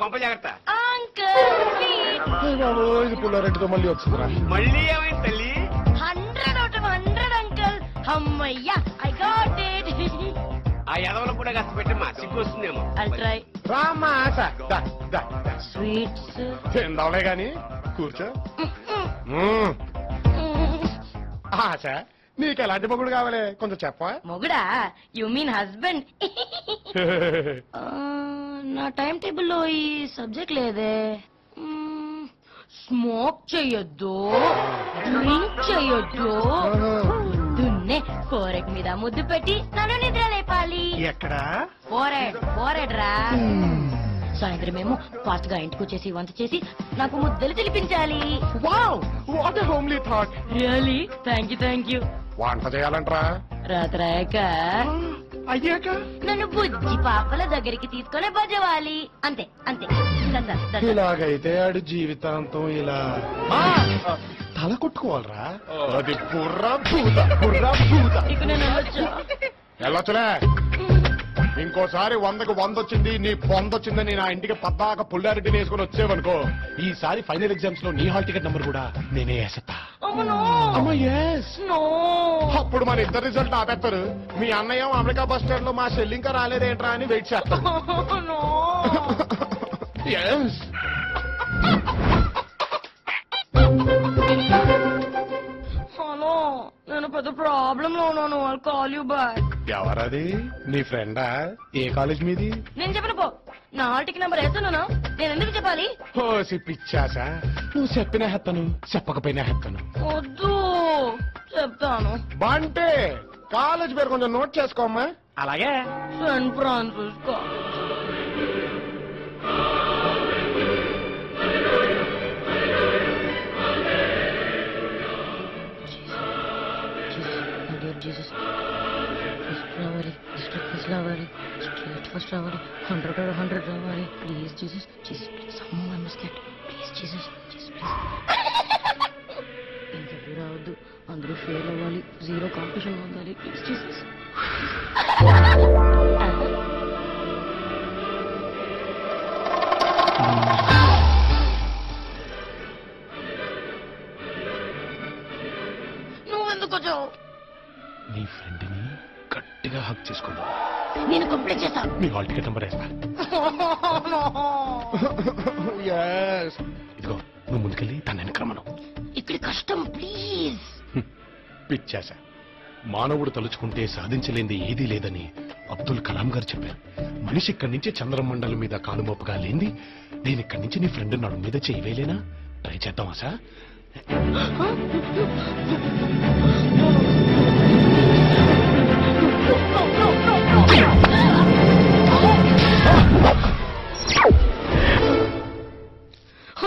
కొంప జాగ్రత్త. ఇది పుల్లారెడ్డితో మళ్ళీ వచ్చిందిరా. మళ్ళీ ఏమైంది తల్లి? 100 out of 100 అంకుల్. అమ్మయ్యా ఐ గాట్ ఇట్. ఆ ఎదవలో కూడా కాస్త పెట్టమ్మా, సిగ్గు వస్తుందేమో. అల్ట్రై రామ్మా ఆశ. స్వీట్స్ తిందాంలే గాని కూర్చో. ఆశ నీకు ఎలాంటి మొగుడు కావాలి కొంచెం చెప్పా. మొగుడా? You mean husband? నా టైం టేబుల్లో ఈ సబ్జెక్ట్ లేదే. స్మోక్ చెయ్యొద్దు, డ్రింక్ చెయ్యొద్దు, దున్నే కోరెక్ మీద ముద్దు పెట్టి నన్ను నిద్ర లేపాలి. ఎక్కడా? ఫోరెడ్ రా. సాయంత్రం ఏమో ఫాస్ట్ గా ఇంటికి వచ్చేసి వంట చేసి నాకు ముద్దలు తినిపించాలి. Wow what a homely thought. Really? Thank you. వంట చేయాలంట్రా? రాత్రాక అయ్యాక నన్ను బుజ్జి పాపల దగ్గరికి తీసుకొని బజవాలి. అంతే. ఇలాగైతే ఆడు జీవితాంతం ఇలా తల కొట్టుకోవాలరా. అది బుర్ర భూత. ఇక నేను వెళ్ళొచ్చులే. ఇంకోసారి 100కు 100 వచ్చింది నీ పొందొచ్చిందని నా ఇంటికి పద్దాక పుల్లారెడ్డిని వేసుకుని వచ్చేవనుకో, ఈసారి ఫైనల్ ఎగ్జామ్స్ లో నీ హాల్ టికెట్ నంబర్ కూడా నేనే వేస్తా. అప్పుడు మన ఇద్దరు రిజల్ట్ ఆపేస్తారు. మీ అన్నయ్య అమెరికా బస్ స్టాండ్ లో మా సెల్ ఇంకా రాలేదేంట్రా అని వెయిట్ చేస్తాను. హలో, నేను పెద్ద ప్రాబ్లం లో ఉన్నాను. I'll call you back. ఎవరది? నీ ఫ్రెండా? ఏ కాలేజ్ మీది? నేను చెప్పను పో. నా హాల్ టికెట్ నెంబర్ వేస్తున్నాను. నేను ఎందుకు చెప్పాలి? ఓసి పిచ్చాసా, నువ్వు చెప్పినా హెత్తను చెప్పకపోయినా హెత్తను. వద్దు, చెప్తాను. బంటే కాలేజ్ పేరు కొంచెం నోట్ చేసుకోమ్మా. అలాగే. San Francisco. Jesus, first రావాలి, straight first రావాలి, 100 రావాలి. Please Jesus, please, someone must get. Please Jesus, please. ఇంకెప్పుడు రావద్దు, అందరూ ఫెయిల్ అవ్వాలి, 0 కాంపిటీషన్ ఉండాలి. Please Jesus. నువ్వెందుకు వచ్చావు? నీ ఫ్రెండ్ ని గట్టిగా హక్ చేసుకుందా. నేను కంప్లీట్ చేస్తాను. నీ హాల్ టికెట్ నెంబర్ వేస్తా. ఇదిగో నువ్వు ముందుకెళ్ళి తన వెనక్రమను. ఇక్కడ కష్టం ప్లీజ్. పిచ్చాసా, మానవుడు తలుచుకుంటే సాధించలేంది ఏదీ లేదని అబ్దుల్ కలాం గారు చెప్పారు. మనిషి ఇక్కడి నుంచి చంద్రమండలం మీద కాలుమోపుగా లేంది, నేను ఇక్కడి నుంచి నీ ఫ్రెండ్ నడు మీద చేయవేలేనా? ట్రై చేద్దాం ఆశా.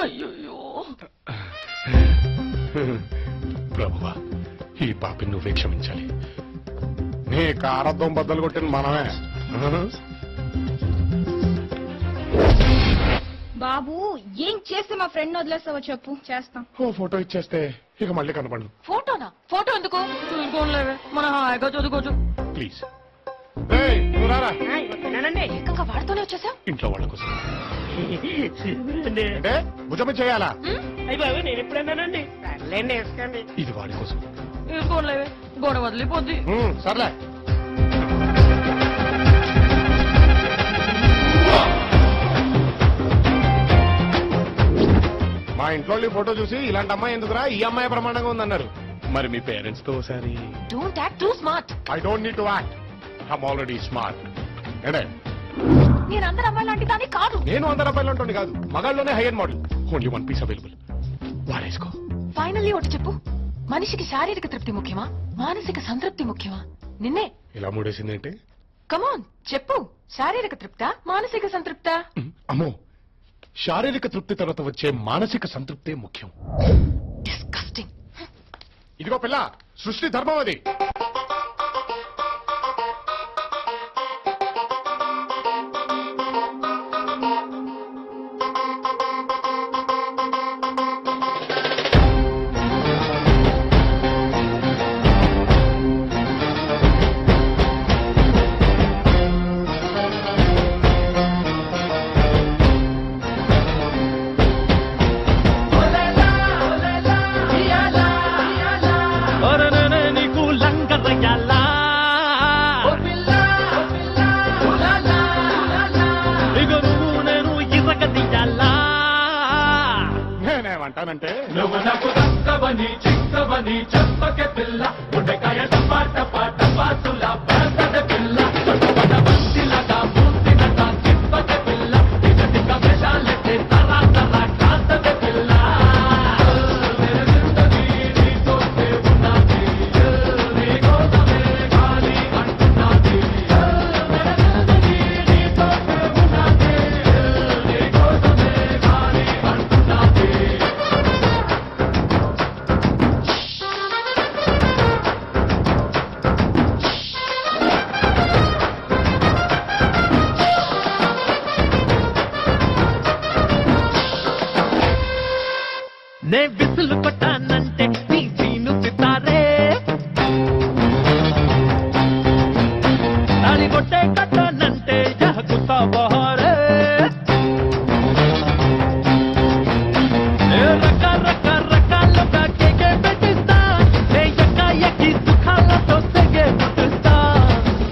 అయ్యో ప్రభువా, ఈ పాపిని నువ్వే క్షమించాలి. నీ కారద్దం బద్దలు కొట్టిన మనమే. బాబు, ఏం చేస్తే మా ఫ్రెండ్ వదిలేస్తావో చెప్పు, చేస్తాం. ఓ ఫోటో ఇచ్చేస్తే ఇక మళ్ళీ కనపడు. ఫోటోనా? ఫోటో ఎందుకు? మన హాయిగా చదువుకోవచ్చు. ప్లీజ్ నువ్వు రారా. ఏకంగా వాడుతూనే వచ్చేసాం. ఇంట్లో వాళ్ళ కోసం అంటే భుజమ చేయాలా? నేను ఎప్పుడన్నానండి? వేసుకోండి. ఇది వాడి కోసం. వేసుకోలేవే, గోడ వదిలిపోద్ది. సర్లే. మా ఇంట్లో ఫోటో చూసి ఇలాంటి అమ్మాయి ఎందుకురా, ఈ అమ్మాయి ప్రమాణంగా ఉందన్నారు. మరి మీ పేరెంట్స్ తో ఒకసారి. Don't act two smart. I don't need to act. I'm already smart. నేను అందరు అమ్మాయి లాంటి దాన్ని కాదు. నేను 100 రూపాయలు ఉంటుంది కాదు, మగాళ్ళలోనే higher model. Only 1 piece available. వాడేసుకో. ఫైనల్లీ ఒకటి చెప్పు, మనిషికి శారీరక తృప్తి ముఖ్యమా, మానసిక సంతృప్తి ముఖ్యమా? నిన్నే ఇలా మూడేసిందేంటి? కమాన్ చెప్పు, శారీరక తృప్తా, మానసిక సంతృప్తా? అమ్మో, శారీరక తృప్తి తర్వాత వచ్చే మానసిక సంతృప్తే ముఖ్యం. డిస్కస్టింగ్. ఇదిగో పిల్ల, సృష్టి ధర్మం అది. నేనేమంటానంటే నువ్వు నాకు దక్కవని చిక్కవని చెప్పకే పిల్ల గుండెకాయ టపా టపా టపాసుల పేదద పిల్ల పద బంతిలగా మూతినట చెప్పకే పిల్ల టిక వేషాలెత్తే తరా తరా కాస్తదే పిల్ల నే విసులు కొట్టానంటే నీ జీను సితారే తాళి కొట్టే కట్టానంటే జహకుతా బహారే రకాలుగా కేకే పెట్టిస్తా నే ఎక్కి సుఖాలతో తెగే పుట్టిస్తా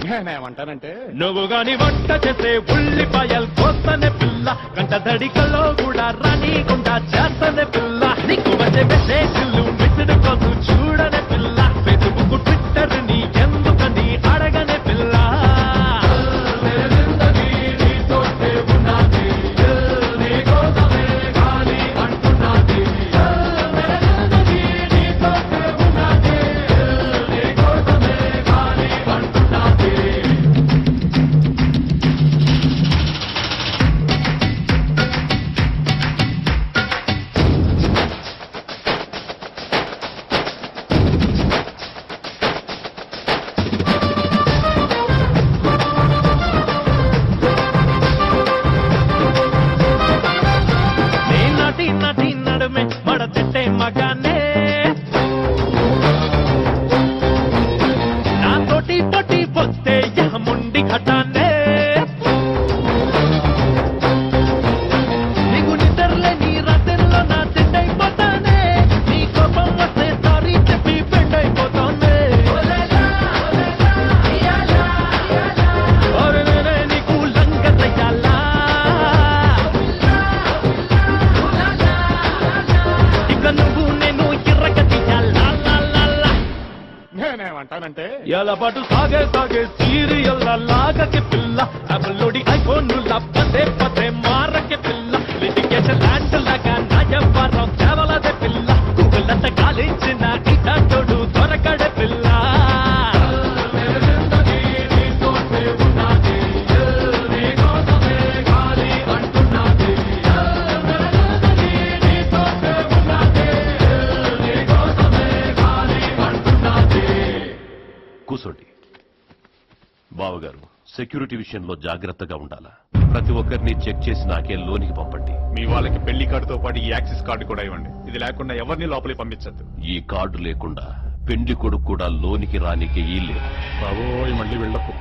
నేనేమంటానంటే నువ్వు గాని వంట చేసే ఉల్లిపాయలు కోస్తనే పిల్ల గంట దడికలో కూడా రానీకుండా చేస్తనే పిల్ల నీకు వచ్చే మెసేజ్లు మిస్డ్ కోసం చూడనే పిల్ల ఫేస్బుక్ ట్విట్టర్ ని ఎందుకని అడగనే పిల్ల మగానే నా తోటి పొట్టి పొత్తే ముండి ఘటానే నీకు నిద్రలే నీ రాత్రిలో నా తిండైపోతానే నీ కోపం వస్తే సారీ చెప్పి బెండైపోతానే నీకు లంగ తయ్యాలా నేనేమంటానంటే ఎలా పాటు సాగే సాగే సీరియల్ లాగకే పిల్ల అబలోడి ఐఫోన్ పదే పదే మారకే పిల్ల లిటికేషన్ ల్యాండ్ లాగా నయవరం కేవలదే పిల్ల కుగలంత కాలించిన ఇతడు దొరకడే పిల్ల కూసోండి. బావగారు, సెక్యూరిటీ విషయంలో జాగ్రత్తగా ఉండాలా. ప్రతి ఒక్కరిని చెక్ చేసి నాకే లోనికి పంపండి. మీ వాళ్ళకి పెళ్లి కార్డుతో పాటు ఈ యాక్సిస్ కార్డు కూడా ఇవ్వండి. ఇది లేకుండా ఎవరిని లోపలికి పంపించద్దు. ఈ కార్డు లేకుండా పెండి కొడుకు కూడా లోనికి రానికి ఈలేదు. బాబోయ్, మళ్ళీ వెళ్ళకు.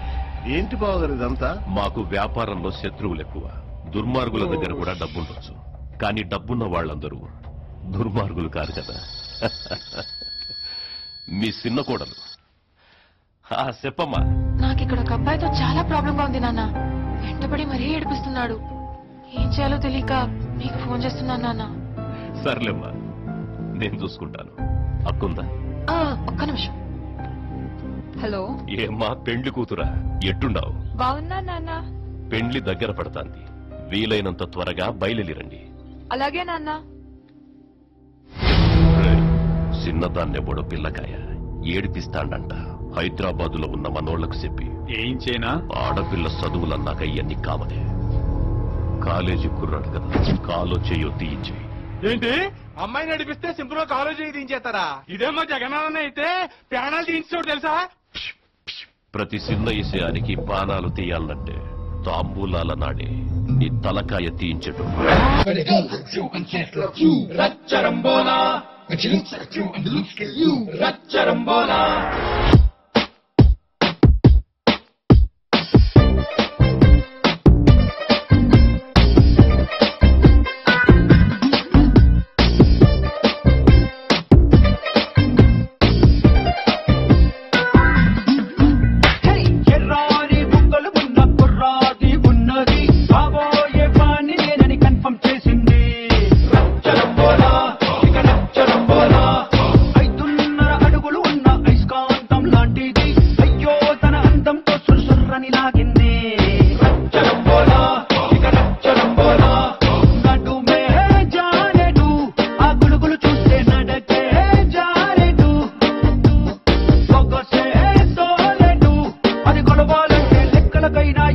ఏంటి బావగారు ఇదంతా? మాకు వ్యాపారంలో శత్రువులు ఎక్కువ. దుర్మార్గుల దగ్గర కూడా డబ్బుండొచ్చు, కానీ డబ్బున్న వాళ్ళందరూ దుర్మార్గులు కాదు కదా. మీ చిన్న కోడలు చెప్పమ్మా. నాకు ఇక్కడ ఒక అబ్బాయితో చాలా ప్రాబ్లం గా ఉంది నాన్న. వెంటబడి మరీ ఏడిపిస్తున్నాడు. ఏం చేయాలో తెలియక మీకు ఫోన్ చేస్తున్నాను నాన్న. సర్లేమ్మా, నేను చూసుకుంటాను. అక్కుందా? ఒక్క నిమిషం. హలో, ఏమ్మా పెండ్లి కూతురా, ఎట్టుండావు? బాగున్నా నాన్న. పెండ్లి దగ్గర పడతాంది. వీలైనంత త్వరగా బయలుదేరండి. అలాగే నాన్న. చిన్నదాన్నెవడో పిల్లకాయ ఏడిపిస్తాండంట. హైదరాబాదులో ఉన్న మనోళ్లకు చెప్పి ఏం చేయనా? ఆడపిల్ల చదువులన్నాక ఇవన్నీ కావలే. కాలేజీ కుర్రాడు కదా, కాలో చేయో తీయించి. ఏంటి అమ్మాయి నడిపిస్తే సింపుల్ గా కాలేజీ దించేస్తారా? ఇదేమో జగనాన్న అయితే ప్రాణాలు తీయించోడు తెలుసా? ప్రతి చిన్న విషయానికి పానాలు తీయాలంటే తాంబూలాల నాడే నీ తలకాయ తీయించటం.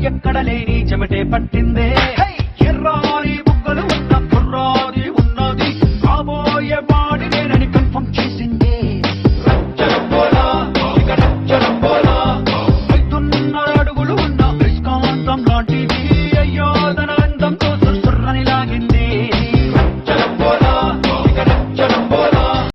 ఎక్కడ లేని చెమటే పట్టిందే ఎర్రాని బుగ్గలు ఉన్న కుర్రాది ఉన్నది కాబోయే వాడి నేనని కన్ఫర్మ్ చేసిందే రచ్చరంబోలా ఇక రచ్చరంబోలా 5.5 అడుగులు ఉన్న విస్కాంతం లాంటిది అయ్యోదన